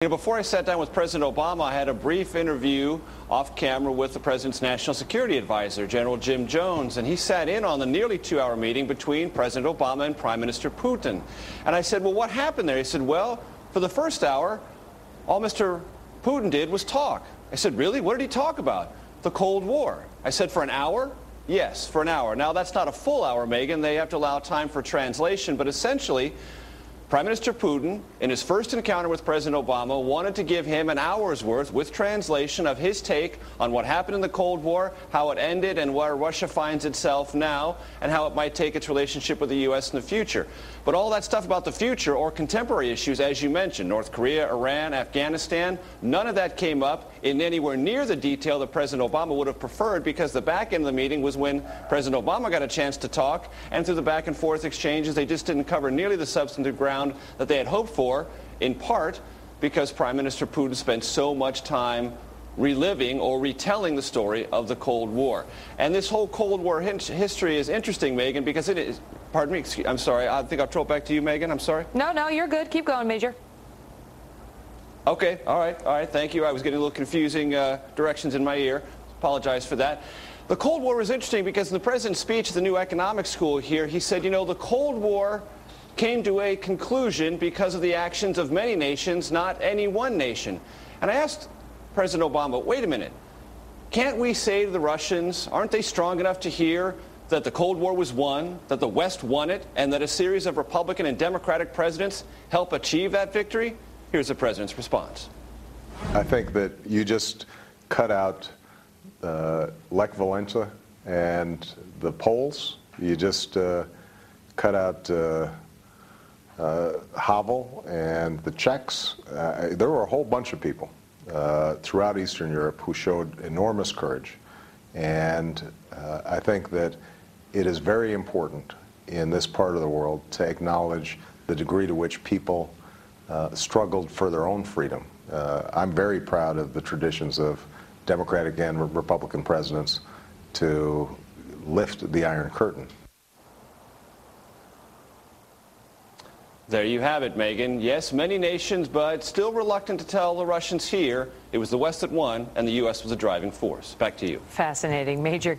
Before I sat down with President Obama, I had a brief interview off camera with the president's national security advisor, General Jim Jones, and he sat in on the nearly 2-hour meeting between President Obama and Prime Minister Putin. And I said, well, what happened there? He said, well, for the first hour, all Mr. Putin did was talk. I said, really? What did he talk about? The Cold War. I said, for an hour? Yes, for an hour. Now, that's not a full hour, Megan. They have to allow time for translation, but essentially, Prime Minister Putin, in his first encounter with President Obama, wanted to give him an hour's worth, with translation, of his take on what happened in the Cold War, how it ended, and where Russia finds itself now, and how it might take its relationship with the U.S. in the future. But all that stuff about the future, or contemporary issues, as you mentioned, North Korea, Iran, Afghanistan, none of that came up in anywhere near the detail that President Obama would have preferred, because the back end of the meeting was when President Obama got a chance to talk, and through the back and forth exchanges, they just didn't cover nearly the substantive ground that they had hoped for, in part because Prime Minister Putin spent so much time reliving or retelling the story of the Cold War. And this whole Cold War history is interesting, Megan, because it is, pardon me, I'm sorry, I think I'll throw it back to you, Megan, I'm sorry. No, you're good. Keep going, Major. Okay, all right, thank you. I was getting a little confusing directions in my ear. Apologize for that. The Cold War was interesting because in the president's speech at the new economics school here, he said, you know, the Cold War came to a conclusion because of the actions of many nations, not any one nation. And I asked President Obama, wait a minute, can't we say to the Russians, aren't they strong enough to hear that the Cold War was won, that the West won it, and that a series of Republican and Democratic presidents helped achieve that victory? Here's the president's response. I think that you just ut out Lech Walesa and the Poles. You just cut out Havel and the Czechs. There were a whole bunch of people throughout Eastern Europe who showed enormous courage. And I think that it is very important in this part of the world to acknowledge the degree to which people struggled for their own freedom. I'm very proud of the traditions of Democratic and Republican presidents to lift the Iron Curtain. There you have it, Megan. Yes, many nations, but still reluctant to tell the Russians here it was the West that won and the U.S. was the driving force. Back to you. Fascinating. Major.